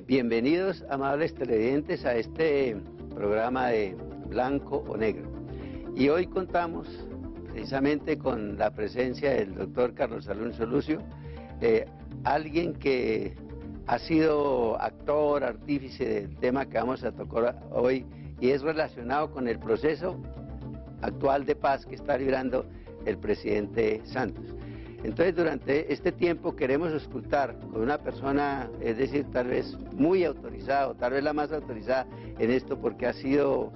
Bienvenidos, amables televidentes, a este programa de Blanco o Negro. Y hoy contamos precisamente con la presencia del doctor Carlos Alonso Lucio, alguien que ha sido actor, artífice del tema que vamos a tocar hoy y es relacionado con el proceso actual de paz que está librando el presidente Santos. Entonces, durante este tiempo queremos escuchar con una persona, es decir, tal vez muy autorizada, o tal vez la más autorizada en esto, porque ha sido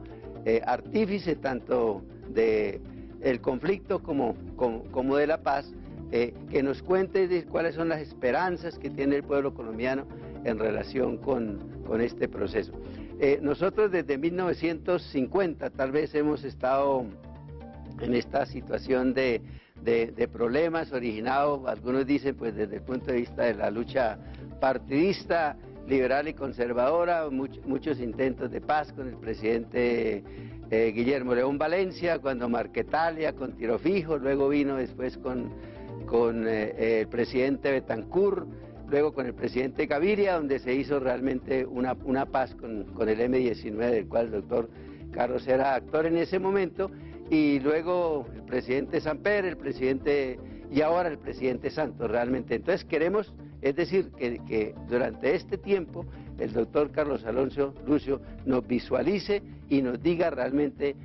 artífice tanto del conflicto como de la paz, que nos cuente cuáles son las esperanzas que tiene el pueblo colombiano en relación con este proceso. Nosotros desde 1950 tal vez hemos estado en esta situación de problemas originados, algunos dicen pues desde el punto de vista de la lucha partidista, liberal y conservadora, muchos intentos de paz con el presidente Guillermo León Valencia, cuando Marquetalia con tiro fijo, luego vino después con el presidente Betancur, luego con el presidente Gaviria, donde se hizo realmente una paz con el M-19, del cual el doctor Carlos era actor en ese momento, y luego el presidente Samper, y ahora el presidente Santos realmente. Entonces queremos, es decir, que durante este tiempo el doctor Carlos Alonso Lucio nos visualice y nos diga realmente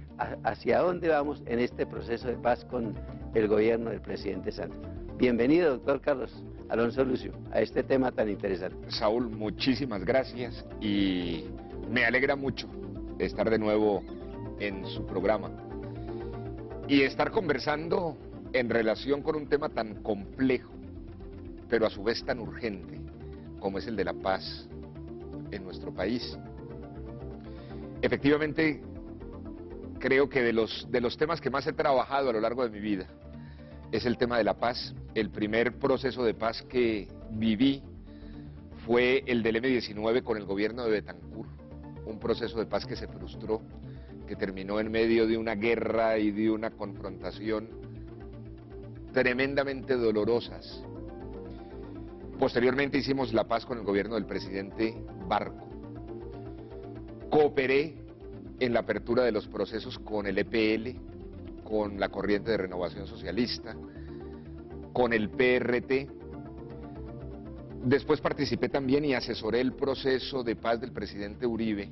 hacia dónde vamos en este proceso de paz con el gobierno del presidente Santos. Bienvenido, doctor Carlos Alonso Lucio, a este tema tan interesante. Saúl, muchísimas gracias y me alegra mucho estar de nuevo en su programa y estar conversando en relación con un tema tan complejo, pero a su vez tan urgente, como es el de la paz en nuestro país. Efectivamente, creo que de los temas que más he trabajado a lo largo de mi vida es el tema de la paz. El primer proceso de paz que viví fue el del M-19 con el gobierno de Betancur, un proceso de paz que se frustró, que terminó en medio de una guerra y de una confrontación tremendamente dolorosas. Posteriormente hicimos la paz con el gobierno del presidente Barco. Cooperé en la apertura de los procesos con el EPL, con la Corriente de Renovación Socialista, con el PRT. Después participé también y asesoré el proceso de paz del presidente Uribe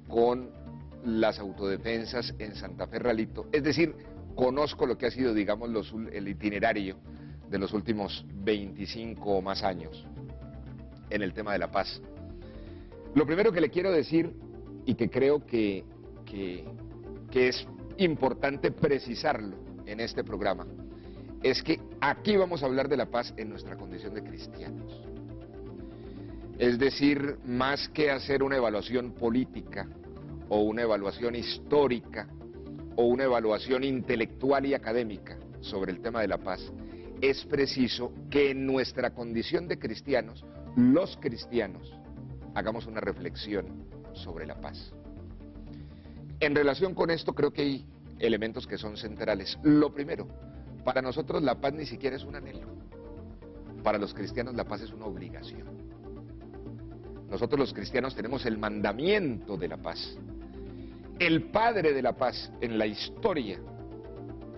con las autodefensas en Santa Fe Ralito. Es decir, conozco lo que ha sido, digamos, el itinerario de los últimos 25 o más años en el tema de la paz. Lo primero que le quiero decir, y que creo que es importante precisarlo en este programa, es que aquí vamos a hablar de la paz en nuestra condición de cristianos. Es decir, más que hacer una evaluación política o una evaluación histórica o una evaluación intelectual y académica sobre el tema de la paz, es preciso que en nuestra condición de cristianos, los cristianos, hagamos una reflexión sobre la paz. En relación con esto creo que hay elementos que son centrales. Lo primero, para nosotros la paz ni siquiera es un anhelo. Para los cristianos la paz es una obligación. Nosotros los cristianos tenemos el mandamiento de la paz. El padre de la paz en la historia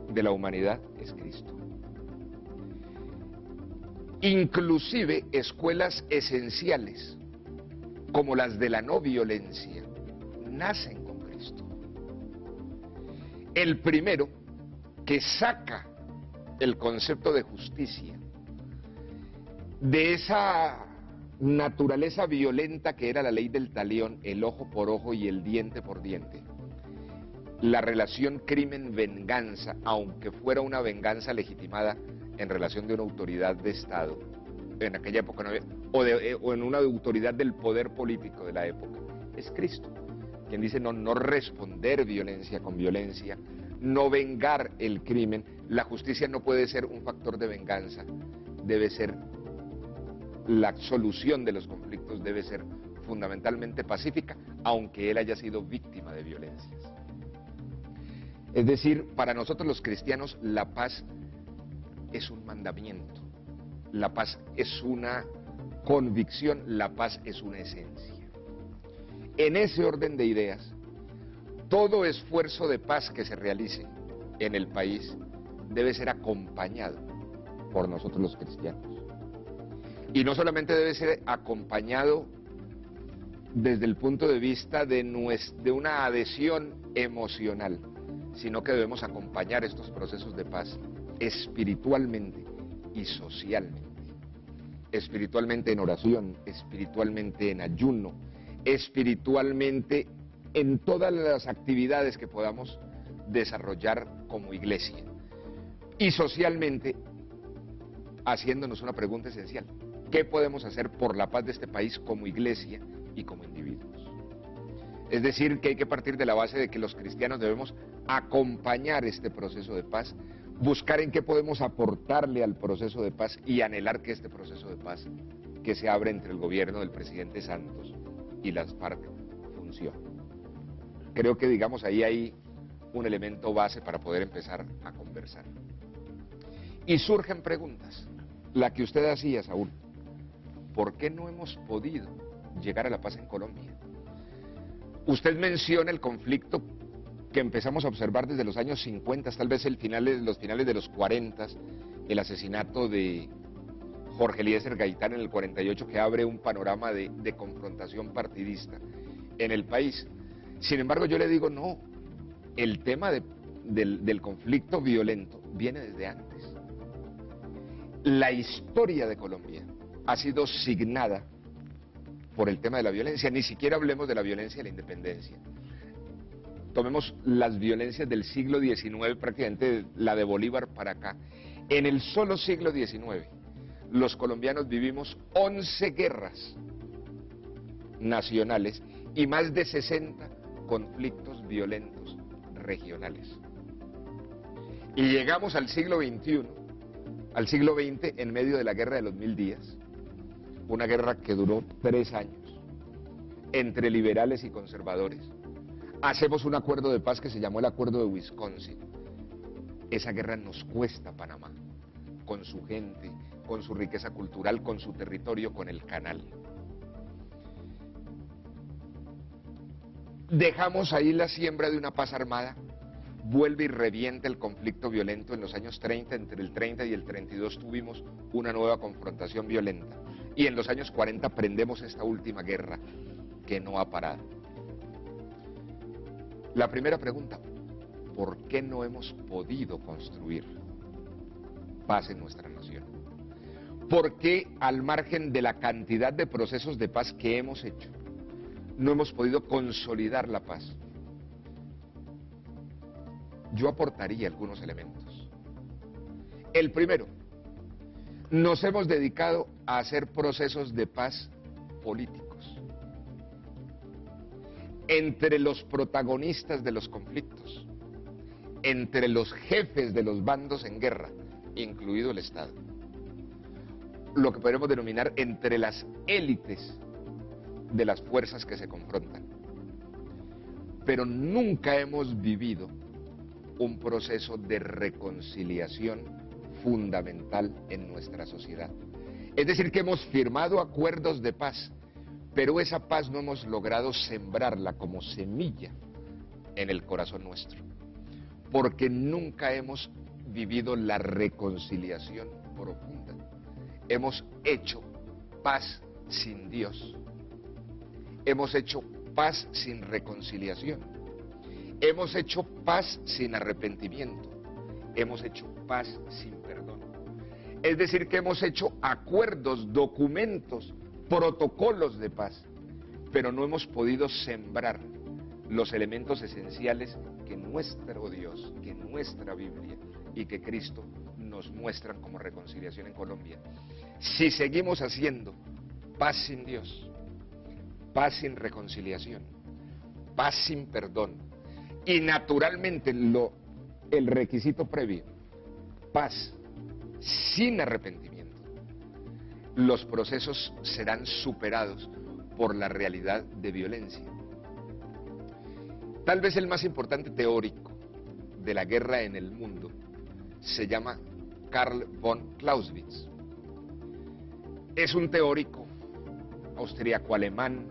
de la humanidad es Cristo. Inclusive escuelas esenciales como las de la no violencia nacen con Cristo. El primero que saca el concepto de justicia de esa naturaleza violenta que era la ley del talión, el ojo por ojo y el diente por diente. La relación crimen-venganza, aunque fuera una venganza legitimada en relación de una autoridad de Estado, en aquella época no había, o en una autoridad del poder político de la época, es Cristo, quien dice no responder violencia con violencia, no vengar el crimen. La justicia no puede ser un factor de venganza, debe ser la solución de los conflictos, debe ser fundamentalmente pacífica, aunque él haya sido víctima de violencias. Es decir, para nosotros los cristianos la paz es un mandamiento, la paz es una convicción, la paz es una esencia. En ese orden de ideas, todo esfuerzo de paz que se realice en el país debe ser acompañado por nosotros los cristianos. Y no solamente debe ser acompañado desde el punto de vista de una adhesión emocional, sino que debemos acompañar estos procesos de paz espiritualmente y socialmente. Espiritualmente en oración, espiritualmente en ayuno, espiritualmente en todas las actividades que podamos desarrollar como iglesia. Y socialmente haciéndonos una pregunta esencial: ¿qué podemos hacer por la paz de este país como iglesia y como individuos? Es decir, que hay que partir de la base de que los cristianos debemos acompañar este proceso de paz, buscar en qué podemos aportarle al proceso de paz y anhelar que este proceso de paz que se abre entre el gobierno del presidente Santos y las FARC funcione. Creo que, digamos, ahí hay un elemento base para poder empezar a conversar. Y surgen preguntas, la que usted hacía, Saúl: ¿por qué no hemos podido llegar a la paz en Colombia? Usted menciona el conflicto que empezamos a observar desde los años 50, tal vez los finales de los 40, el asesinato de Jorge Eliezer Gaitán en el 48, que abre un panorama de confrontación partidista en el país. Sin embargo, yo le digo, no, el tema del conflicto violento viene desde antes. La historia de Colombia ha sido signada por el tema de la violencia. Ni siquiera hablemos de la violencia de la independencia. Tomemos las violencias del siglo XIX, prácticamente la de Bolívar para acá. En el solo siglo XIX, los colombianos vivimos 11 guerras nacionales y más de 60 conflictos violentos regionales. Y llegamos al siglo XXI, al siglo XX, en medio de la guerra de los 1000 días, una guerra que duró 3 años, entre liberales y conservadores. Hacemos un acuerdo de paz que se llamó el Acuerdo de Wisconsin. Esa guerra nos cuesta a Panamá, con su gente, con su riqueza cultural, con su territorio, con el canal. Dejamos ahí la siembra de una paz armada, vuelve y revienta el conflicto violento en los años 30, entre el 30 y el 32 tuvimos una nueva confrontación violenta, y en los años 40 prendemos esta última guerra que no ha parado. La primera pregunta: ¿por qué no hemos podido construir paz en nuestra nación? ¿Por qué, al margen de la cantidad de procesos de paz que hemos hecho, no hemos podido consolidar la paz? Yo aportaría algunos elementos. El primero: nos hemos dedicado a hacer procesos de paz políticos entre los protagonistas de los conflictos, entre los jefes de los bandos en guerra, incluido el Estado. Lo que podemos denominar entre las élites de las fuerzas que se confrontan. Pero nunca hemos vivido un proceso de reconciliación fundamental en nuestra sociedad. Es decir, que hemos firmado acuerdos de paz, pero esa paz no hemos logrado sembrarla como semilla en el corazón nuestro, porque nunca hemos vivido la reconciliación profunda. Hemos hecho paz sin Dios, hemos hecho paz sin reconciliación, hemos hecho paz sin arrepentimiento, hemos hecho paz sin perdón. Es decir, que hemos hecho acuerdos, documentos, protocolos de paz, pero no hemos podido sembrar los elementos esenciales que nuestro Dios, que nuestra Biblia y que Cristo nos muestran como reconciliación en Colombia. Si seguimos haciendo paz sin Dios, paz sin reconciliación, paz sin perdón, y naturalmente el requisito previo, paz sin arrepentimiento, los procesos serán superados por la realidad de violencia. Tal vez el más importante teórico de la guerra en el mundo se llama Karl von Clausewitz. Es un teórico austriaco-alemán,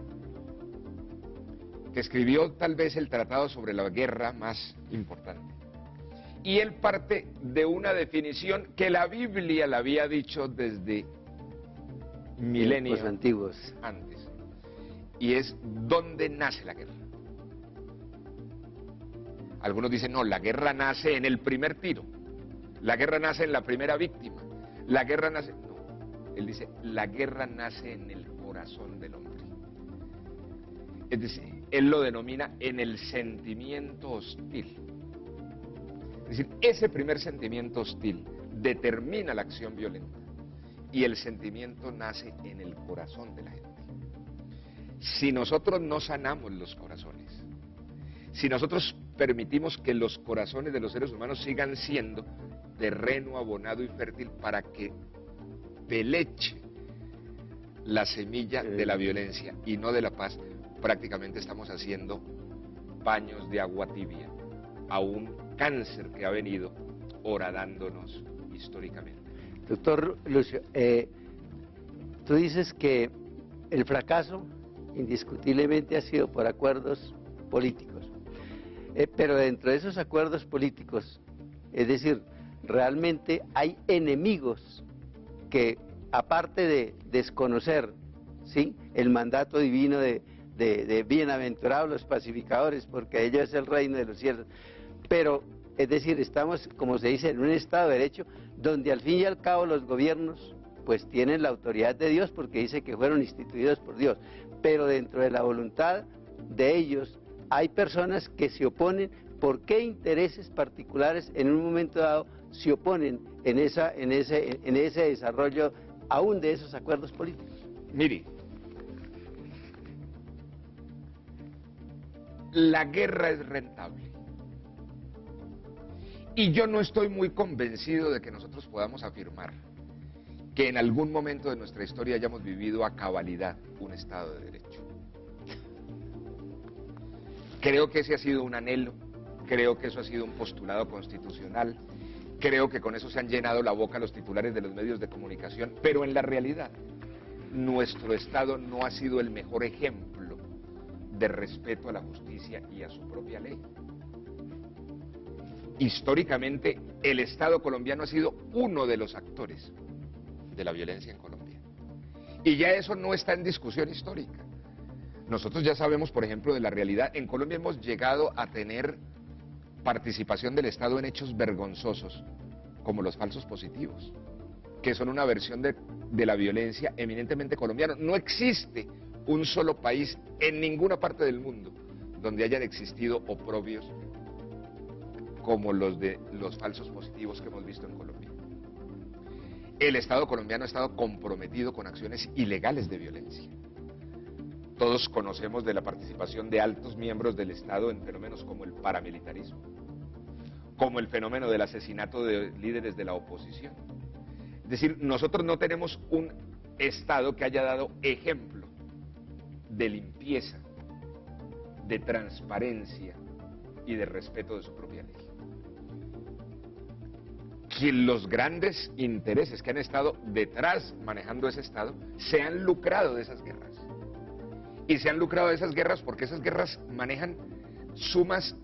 que escribió tal vez el tratado sobre la guerra más importante. Y él parte de una definición que la Biblia la había dicho desde milenios antiguos antes, y es ¿dónde nace la guerra? Algunos dicen, no, la guerra nace en el primer tiro, la guerra nace en la primera víctima, la guerra nace... No, él dice, la guerra nace en el corazón del hombre. Es decir, él lo denomina en el sentimiento hostil. Es decir, ese primer sentimiento hostil determina la acción violenta y el sentimiento nace en el corazón de la gente. Si nosotros no sanamos los corazones, si nosotros permitimos que los corazones de los seres humanos sigan siendo terreno abonado y fértil para que peleche la semilla de la violencia y no de la paz, prácticamente estamos haciendo paños de agua tibia a un cáncer que ha venido horadándonos históricamente. Doctor Lucio, tú dices que el fracaso indiscutiblemente ha sido por acuerdos políticos, pero dentro de esos acuerdos políticos, es decir, realmente hay enemigos que, aparte de desconocer, ¿sí?, el mandato divino de bienaventurados los pacificadores, porque ellos es el reino de los cielos, pero, es decir, estamos, como se dice, en un Estado de Derecho, donde al fin y al cabo los gobiernos pues tienen la autoridad de Dios, porque dice que fueron instituidos por Dios, pero dentro de la voluntad de ellos hay personas que se oponen. ¿Por qué intereses particulares en un momento dado se oponen en ese desarrollo aún de esos acuerdos políticos? Mire, la guerra es rentable. Y yo no estoy muy convencido de que nosotros podamos afirmar que en algún momento de nuestra historia hayamos vivido a cabalidad un Estado de Derecho. Creo que ese ha sido un anhelo, creo que eso ha sido un postulado constitucional, creo que con eso se han llenado la boca los titulares de los medios de comunicación, pero en la realidad nuestro Estado no ha sido el mejor ejemplo de respeto a la justicia y a su propia ley. Históricamente, el Estado colombiano ha sido uno de los actores de la violencia en Colombia. Y ya eso no está en discusión histórica. Nosotros ya sabemos, por ejemplo, de la realidad. En Colombia hemos llegado a tener participación del Estado en hechos vergonzosos, como los falsos positivos, que son una versión de la violencia eminentemente colombiana. No existe un solo país en ninguna parte del mundo donde hayan existido oprobios como los de los falsos positivos que hemos visto en Colombia. El Estado colombiano ha estado comprometido con acciones ilegales de violencia. Todos conocemos de la participación de altos miembros del Estado en fenómenos como el paramilitarismo, como el fenómeno del asesinato de líderes de la oposición. Es decir, nosotros no tenemos un Estado que haya dado ejemplo de limpieza, de transparencia y de respeto de su propia ley. Que los grandes intereses que han estado detrás manejando ese Estado se han lucrado de esas guerras. Y se han lucrado de esas guerras porque esas guerras manejan sumas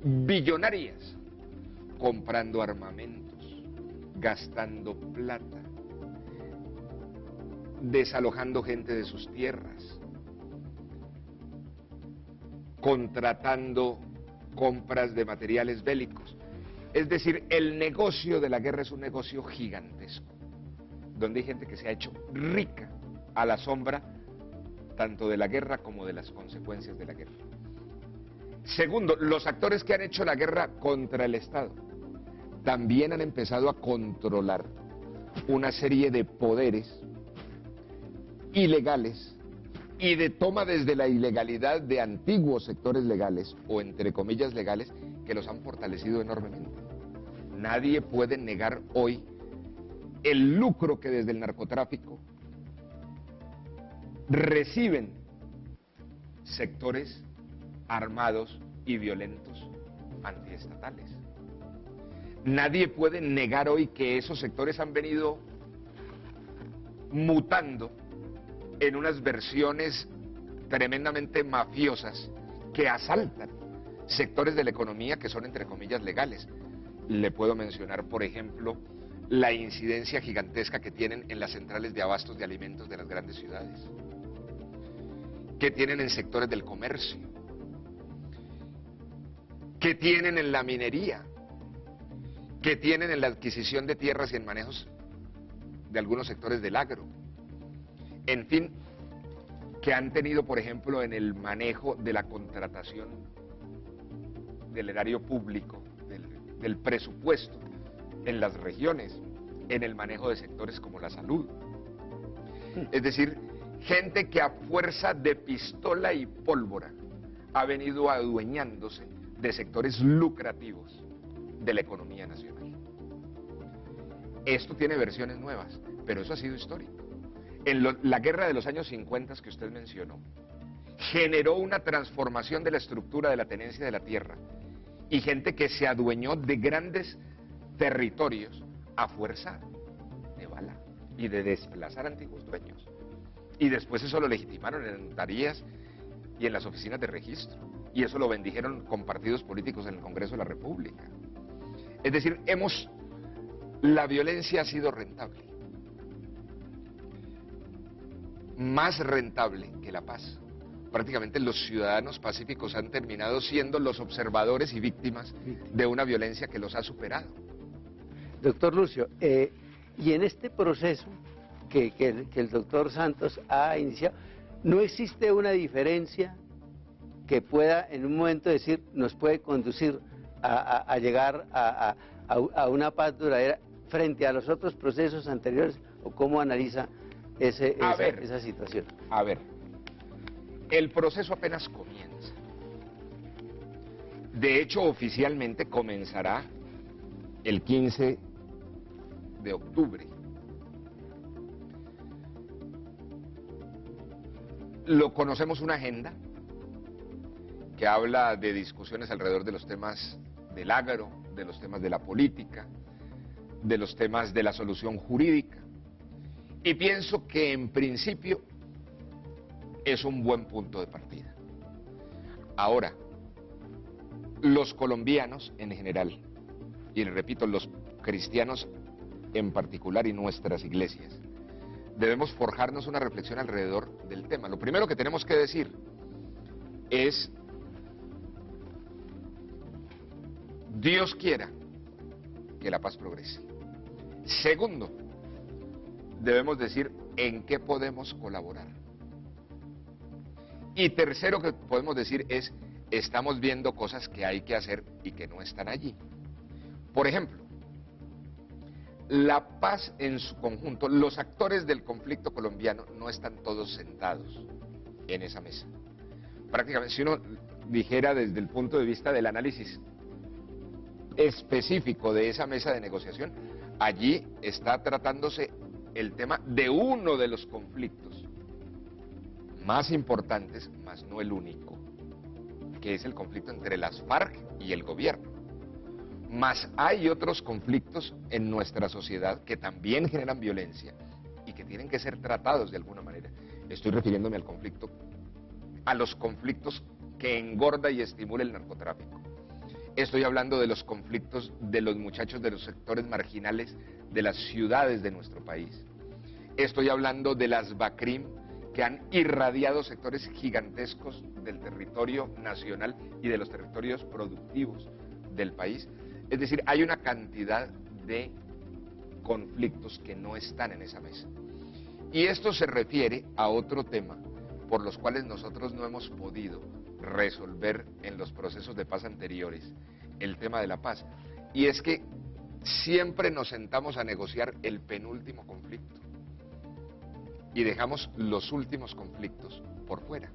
billonarias, comprando armamentos, gastando plata, desalojando gente de sus tierras, contratando compras de materiales bélicos. Es decir, el negocio de la guerra es un negocio gigantesco, donde hay gente que se ha hecho rica a la sombra tanto de la guerra como de las consecuencias de la guerra. Segundo, los actores que han hecho la guerra contra el Estado también han empezado a controlar una serie de poderes ilegales y de toma desde la ilegalidad de antiguos sectores legales o entre comillas legales que los han fortalecido enormemente. Nadie puede negar hoy el lucro que desde el narcotráfico reciben sectores armados y violentos antiestatales. Nadie puede negar hoy que esos sectores han venido mutando en unas versiones tremendamente mafiosas que asaltan sectores de la economía que son, entre comillas, legales. Le puedo mencionar, por ejemplo, la incidencia gigantesca que tienen en las centrales de abastos de alimentos de las grandes ciudades, que tienen en sectores del comercio, que tienen en la minería, que tienen en la adquisición de tierras y en manejos de algunos sectores del agro. En fin, que han tenido, por ejemplo, en el manejo de la contratación del erario público, del presupuesto en las regiones, en el manejo de sectores como la salud. Es decir, gente que a fuerza de pistola y pólvora ha venido adueñándose de sectores lucrativos de la economía nacional. Esto tiene versiones nuevas, pero eso ha sido histórico. La guerra de los años 50 que usted mencionó generó una transformación de la estructura de la tenencia de la tierra y gente que se adueñó de grandes territorios a fuerza de bala y de desplazar antiguos dueños. Y después eso lo legitimaron en notarías y en las oficinas de registro. Y eso lo bendijeron con partidos políticos en el Congreso de la República. Es decir, la violencia ha sido rentable. Más rentable que la paz. Prácticamente los ciudadanos pacíficos han terminado siendo los observadores y víctimas de una violencia que los ha superado. Doctor Lucio, y en este proceso que el doctor Santos ha iniciado, ¿no existe una diferencia que pueda en un momento decir, nos puede conducir a llegar a una paz duradera frente a los otros procesos anteriores? ¿O cómo analiza esa situación? A ver, el proceso apenas comienza. De hecho, oficialmente comenzará el 15 de octubre. Lo conocemos una agenda que habla de discusiones alrededor de los temas del agro, de los temas de la política, de los temas de la solución jurídica. Y pienso que en principio es un buen punto de partida. Ahora, los colombianos en general, y repito, los cristianos en particular y nuestras iglesias, debemos forjarnos una reflexión alrededor del tema. Lo primero que tenemos que decir es: Dios quiera que la paz progrese. Segundo, debemos decir en qué podemos colaborar. Y tercero que podemos decir es, estamos viendo cosas que hay que hacer y que no están allí. Por ejemplo, la paz en su conjunto, los actores del conflicto colombiano no están todos sentados en esa mesa. Prácticamente, si uno dijera desde el punto de vista del análisis específico de esa mesa de negociación, allí está tratándose el tema de uno de los conflictos más importantes, más no el único, que es el conflicto entre las FARC y el gobierno. Mas hay otros conflictos en nuestra sociedad que también generan violencia y que tienen que ser tratados de alguna manera. Estoy refiriéndome a los conflictos que engorda y estimula el narcotráfico. Estoy hablando de los conflictos de los muchachos de los sectores marginales de las ciudades de nuestro país. Estoy hablando de las BACRIM que han irradiado sectores gigantescos del territorio nacional y de los territorios productivos del país. Es decir, hay una cantidad de conflictos que no están en esa mesa. Y esto se refiere a otro tema por los cuales nosotros no hemos podido resolver en los procesos de paz anteriores el tema de la paz. Y es que siempre nos sentamos a negociar el penúltimo conflicto y dejamos los últimos conflictos por fuera.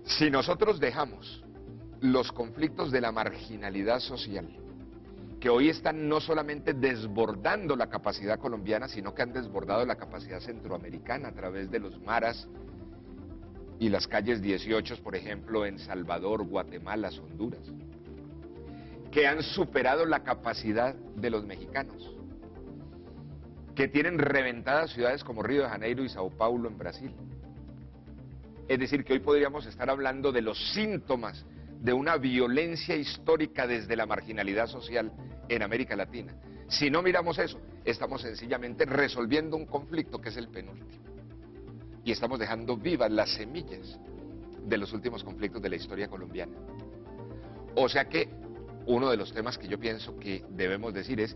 Si nosotros dejamos los conflictos de la marginalidad social, que hoy están no solamente desbordando la capacidad colombiana, sino que han desbordado la capacidad centroamericana a través de los maras y las calles 18, por ejemplo, en Salvador, Guatemala, Honduras, que han superado la capacidad de los mexicanos. que tienen reventadas ciudades como Río de Janeiro y Sao Paulo en Brasil. Es decir, que hoy podríamos estar hablando de los síntomas de una violencia histórica desde la marginalidad social en América Latina. Si no miramos eso, estamos sencillamente resolviendo un conflicto que es el penúltimo. Y estamos dejando vivas las semillas de los últimos conflictos de la historia colombiana. O sea que uno de los temas que yo pienso que debemos decir es,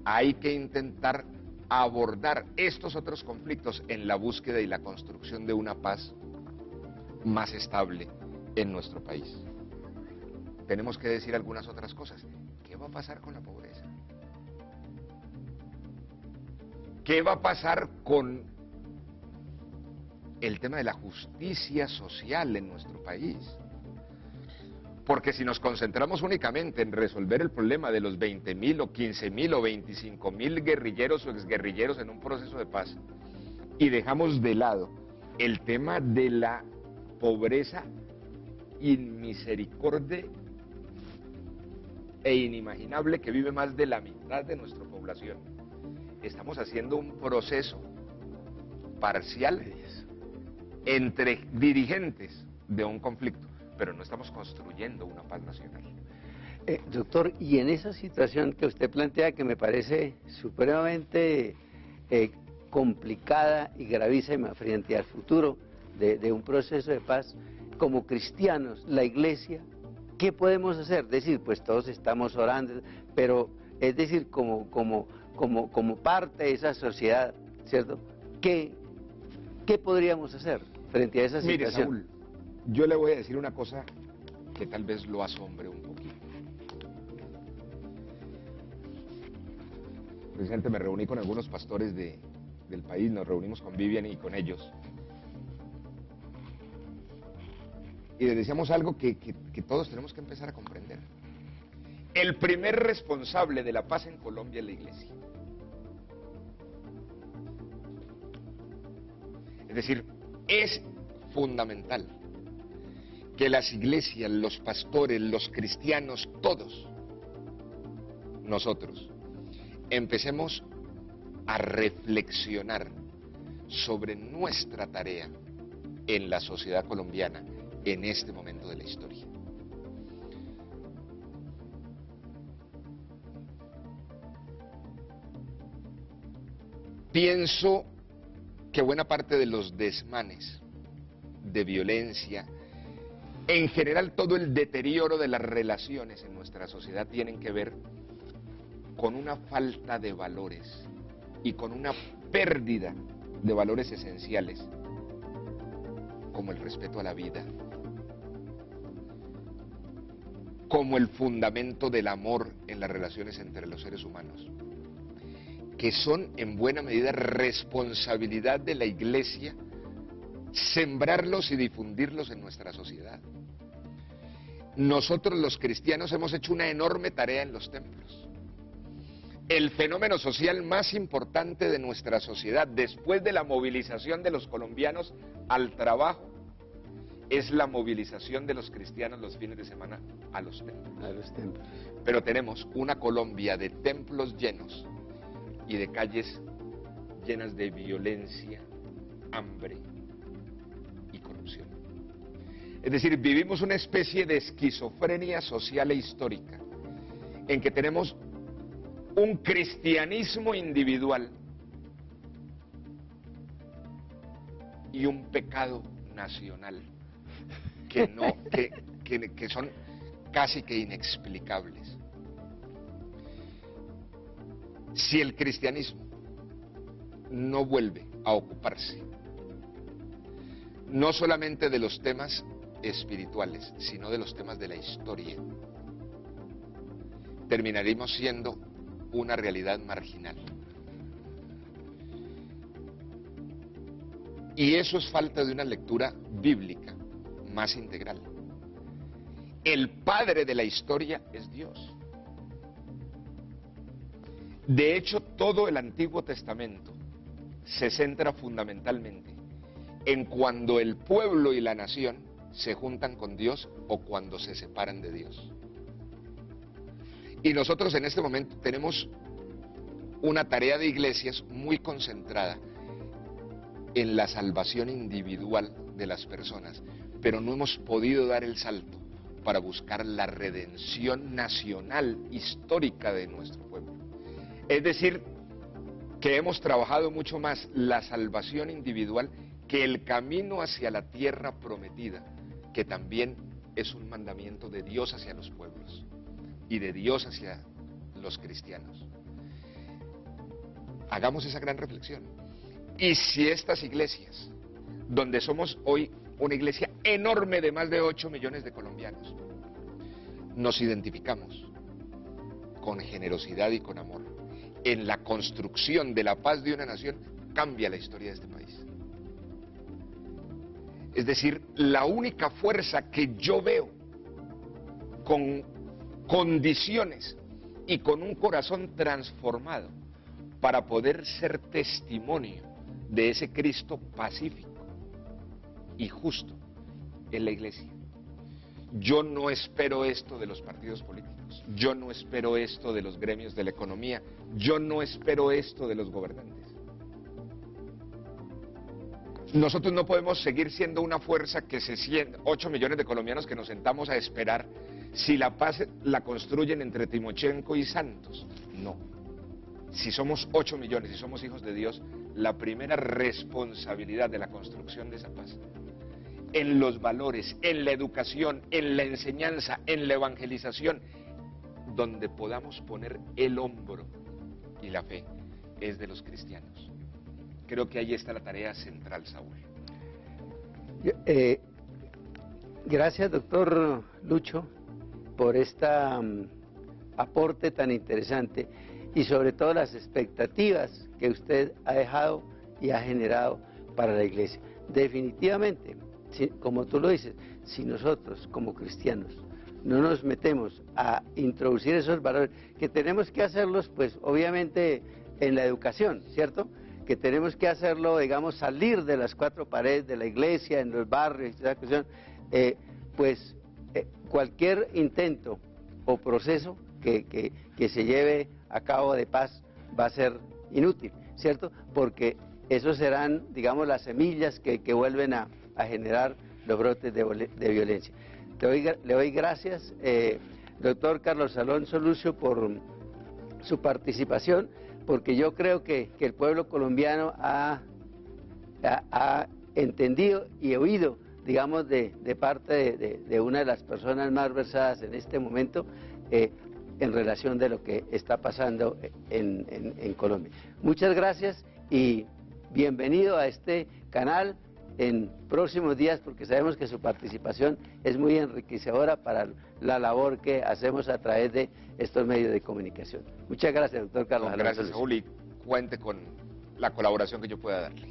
hay que intentar abordar estos otros conflictos en la búsqueda y la construcción de una paz más estable en nuestro país. Tenemos que decir algunas otras cosas. ¿Qué va a pasar con la pobreza? ¿Qué va a pasar con el tema de la justicia social en nuestro país? Porque si nos concentramos únicamente en resolver el problema de los 20.000 o 15.000 o 25.000 guerrilleros o exguerrilleros en un proceso de paz y dejamos de lado el tema de la pobreza inmisericordia e inimaginable que vive más de la mitad de nuestra población, estamos haciendo un proceso parcial entre dirigentes de un conflicto, pero no estamos construyendo una paz nacional. Doctor, y en esa situación que usted plantea, que me parece supremamente complicada y gravísima frente al futuro de un proceso de paz, como cristianos, la Iglesia, ¿qué podemos hacer? Decir, pues todos estamos orando, pero es decir, como parte de esa sociedad, ¿cierto? ¿Qué podríamos hacer frente a esa situación? Mire, Saúl, yo le voy a decir una cosa que tal vez lo asombre un poquito. Precisamente me reuní con algunos pastores del país, nos reunimos con Vivian y con ellos. Y les decíamos algo que todos tenemos que empezar a comprender. El primer responsable de la paz en Colombia es la Iglesia. Es decir, es fundamental que las iglesias, los pastores, los cristianos, todos nosotros empecemos a reflexionar sobre nuestra tarea en la sociedad colombiana en este momento de la historia. Pienso que buena parte de los desmanes de violencia, en general todo el deterioro de las relaciones en nuestra sociedad tienen que ver con una falta de valores y con una pérdida de valores esenciales como el respeto a la vida, como el fundamento del amor en las relaciones entre los seres humanos, que son en buena medida responsabilidad de la Iglesia sembrarlos y difundirlos en nuestra sociedad. Nosotros los cristianos hemos hecho una enorme tarea en los templos. El fenómeno social más importante de nuestra sociedad, después de la movilización de los colombianos al trabajo, es la movilización de los cristianos los fines de semana a los templos. Pero tenemos una Colombia de templos llenos y de calles llenas de violencia, hambre y corrupción. Es decir, vivimos una especie de esquizofrenia social e histórica, en que tenemos un cristianismo individual y un pecado nacional que son casi que inexplicables. Si el cristianismo no vuelve a ocuparse no solamente de los temas espirituales, sino de los temas de la historia, terminaremos siendo una realidad marginal. Y eso es falta de una lectura bíblica más integral. El padre de la historia es Dios. De hecho, todo el Antiguo Testamento se centra fundamentalmente en cuando el pueblo y la nación se juntan con Dios o cuando se separan de Dios. Y nosotros en este momento tenemos una tarea de iglesias muy concentrada en la salvación individual de las personas, pero no hemos podido dar el salto para buscar la redención nacional histórica de nuestro pueblo. Es decir, que hemos trabajado mucho más la salvación individual que el camino hacia la tierra prometida, que también es un mandamiento de Dios hacia los pueblos y de Dios hacia los cristianos. Hagamos esa gran reflexión. Y si estas iglesias, donde somos hoy una iglesia enorme de más de 8 millones de colombianos, nos identificamos con generosidad y con amor en la construcción de la paz de una nación, cambia la historia de este país. Es decir, la única fuerza que yo veo con condiciones y con un corazón transformado para poder ser testimonio de ese Cristo pacífico y justo en la iglesia. Yo no espero esto de los partidos políticos, yo no espero esto de los gremios de la economía, yo no espero esto de los gobernantes. Nosotros no podemos seguir siendo una fuerza que 8 millones de colombianos que nos sentamos a esperar si la paz la construyen entre Timochenko y Santos. No. Si somos 8 millones y somos hijos de Dios, la primera responsabilidad de la construcción de esa paz, en los valores, en la educación, en la enseñanza, en la evangelización, donde podamos poner el hombro y la fe, es de los cristianos. Creo que ahí está la tarea central, Saúl. Gracias, doctor Lucho, por este aporte tan interesante y sobre todo las expectativas que usted ha dejado y ha generado para la iglesia. Definitivamente, como tú lo dices, si nosotros como cristianos no nos metemos a introducir esos valores, que tenemos que hacerlos pues obviamente en la educación, ¿cierto?, que tenemos que hacerlo, digamos, salir de las cuatro paredes de la iglesia, en los barrios, cualquier intento o proceso que se lleve a cabo de paz va a ser inútil, ¿cierto? Porque esos serán, digamos, las semillas que vuelven a generar los brotes de violencia. Le doy gracias, doctor Carlos Alonso Lucio, por su participación, porque yo creo que el pueblo colombiano ha entendido y oído, digamos, de parte de una de las personas más versadas en este momento en relación de lo que está pasando en Colombia. Muchas gracias y bienvenido a este canal en próximos días, porque sabemos que su participación es muy enriquecedora para la labor que hacemos a través de estos medios de comunicación. Muchas gracias, doctor Carlos. Gracias, Saúl, y cuente con la colaboración que yo pueda darle.